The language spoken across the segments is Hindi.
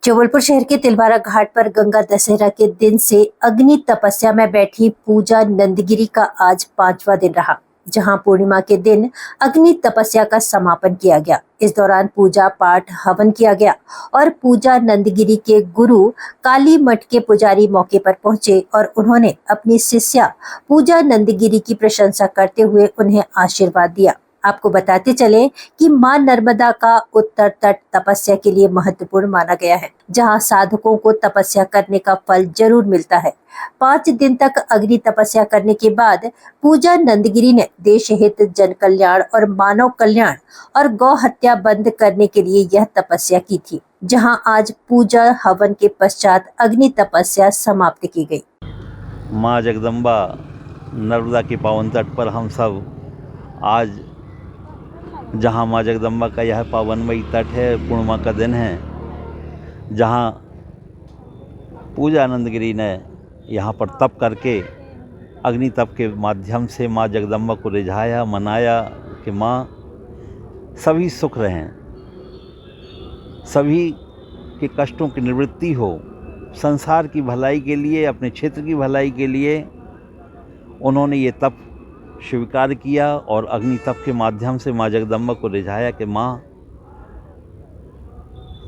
जबलपुर शहर के तिलवारा घाट पर गंगा दशहरा के दिन से अग्नि तपस्या में बैठी पूजा नंदगिरी का आज 5वां दिन रहा, जहां पूर्णिमा के दिन अग्नि तपस्या का समापन किया गया। इस दौरान पूजा पाठ हवन किया गया और पूजा नंदगिरी के गुरु काली मठ के पुजारी मौके पर पहुंचे और उन्होंने अपनी शिष्या पूजा नंदगिरी की प्रशंसा करते हुए उन्हें आशीर्वाद दिया। आपको बताते चले कि मां नर्मदा का उत्तर तट तपस्या के लिए महत्वपूर्ण माना गया है, जहां साधकों को तपस्या करने का फल जरूर मिलता है। 5 दिन तक अग्नि तपस्या करने के बाद पूजा नंदगिरी ने देश हित, जन कल्याण और मानव कल्याण और गौ हत्या बंद करने के लिए यह तपस्या की थी, जहां आज पूजा हवन के पश्चात अग्नि तपस्या समाप्त की गई। माँ जगदम्बा नर्मदा के पावन तट पर हम सब आज जहाँ माँ जगदम्बा का यह पावनमयी तट है, पूर्णिमा का दिन है, जहाँ पूजा नंदगिरी ने यहाँ पर तप करके अग्नि तप के माध्यम से माँ जगदम्बा को रिझाया, मनाया कि माँ सभी सुख रहें, सभी के कष्टों की निवृत्ति हो, संसार की भलाई के लिए, अपने क्षेत्र की भलाई के लिए उन्होंने ये तप स्वीकार किया और अग्नि तप के माध्यम से माँ जगदम्बा को रिझाया कि माँ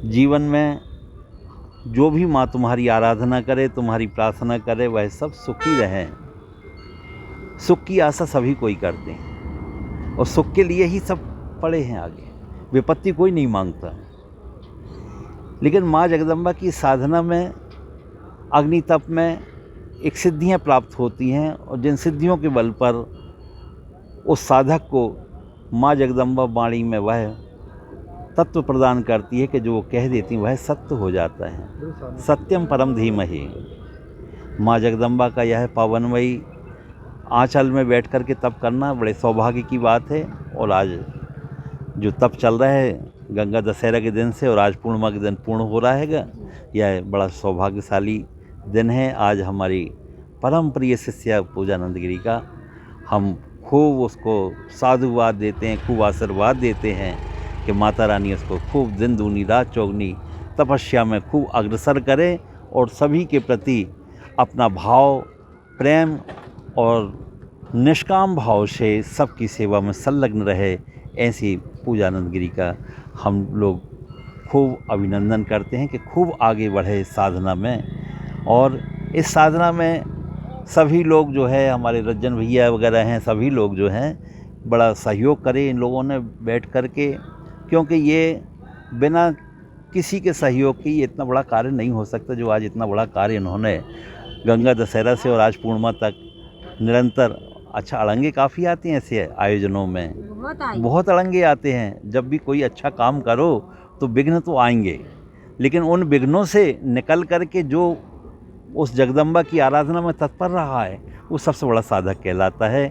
जीवन में जो भी माँ तुम्हारी आराधना करे, तुम्हारी प्रार्थना करे, वह सब सुखी रहें। सुख की आशा सभी कोई करते हैं और सुख के लिए ही सब पड़े हैं आगे, विपत्ति कोई नहीं मांगता। लेकिन माँ जगदम्बा की साधना में, अग्नि तप में एक सिद्धियाँ प्राप्त होती हैं और जिन सिद्धियों के बल पर उस साधक को माँ जगदम्बा वाणी में वह तत्व प्रदान करती है कि जो वो कह देती वह सत्य हो जाता है। सत्यम परम धीमहि। माँ जगदम्बा का यह पावनमयी आंचल में बैठ कर के तप करना बड़े सौभाग्य की बात है। और आज जो तप चल रहा है गंगा दशहरा के दिन से और आज पूर्णिमा के दिन पूर्ण हो रहा है, यह बड़ा सौभाग्यशाली दिन है। आज हमारी परम प्रिय शिष्या पूजा नंदगिरी का हम खूब उसको साधुवाद देते हैं, खूब आशीर्वाद देते हैं कि माता रानी उसको खूब दिन दूनी रात चौगनी तपस्या में खूब अग्रसर करे और सभी के प्रति अपना भाव, प्रेम और निष्काम भाव से सबकी सेवा में संलग्न रहे। ऐसी पूजा नंदगिरी का हम लोग खूब अभिनंदन करते हैं कि खूब आगे बढ़े इस साधना में। और इस साधना में सभी लोग जो है, हमारे रज्जन भैया वगैरह हैं, सभी लोग जो हैं बड़ा सहयोग करें इन लोगों ने बैठ कर के, क्योंकि ये बिना किसी के सहयोग के ये इतना बड़ा कार्य नहीं हो सकता जो आज इतना बड़ा कार्य इन्होंने गंगा दशहरा से और आज पूर्णिमा तक निरंतर। अच्छा, अड़ंगे काफ़ी आते हैं ऐसे आयोजनों में, बहुत अड़ंगे आते हैं। जब भी कोई अच्छा काम करो तो विघ्न तो आएंगे, लेकिन उन विघ्नों से निकल कर के जो उस जगदम्बा की आराधना में तत्पर रहा है वो सबसे बड़ा साधक कहलाता है।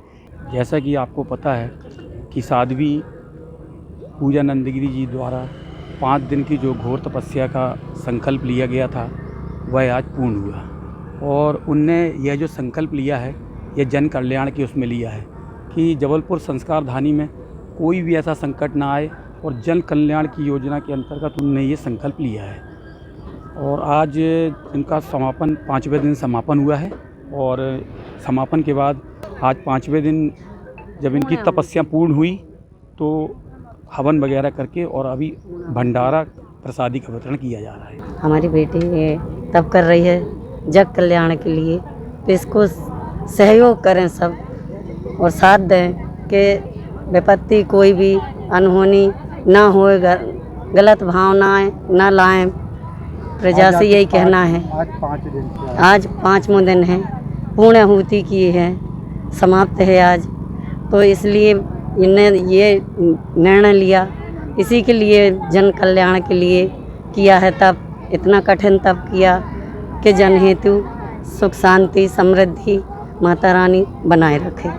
जैसा कि आपको पता है कि साध्वी पूजा नंदगिरी जी द्वारा 5 दिन की जो घोर तपस्या का संकल्प लिया गया था वह आज पूर्ण हुआ। और उनने यह जो संकल्प लिया है यह जन कल्याण की उसमें लिया है कि जबलपुर संस्कार धानी में कोई भी ऐसा संकट ना आए, और जन कल्याण की योजना के अंतर्गत उन्होंने ये संकल्प लिया है। और आज इनका समापन 5वें दिन समापन हुआ है। और समापन के बाद आज 5वें दिन जब इनकी तपस्या पूर्ण हुई तो हवन वगैरह करके और अभी भंडारा प्रसादी का वितरण किया जा रहा है। हमारी बेटी तप कर रही है जग कल्याण के लिए, तो इसको सहयोग करें सब और साथ दें कि विपत्ति कोई भी अनहोनी ना हो, गलत भावनाएं ना लाएं। प्रजा से यही कहना है। आज 5वां दिन है, पूर्णाहुति की है, समाप्त है आज, तो इसलिए इन्हें ये निर्णय लिया, इसी के लिए जन कल्याण के लिए किया है तप। इतना कठिन तप किया कि जन हेतु सुख शांति समृद्धि माता रानी बनाए रखे।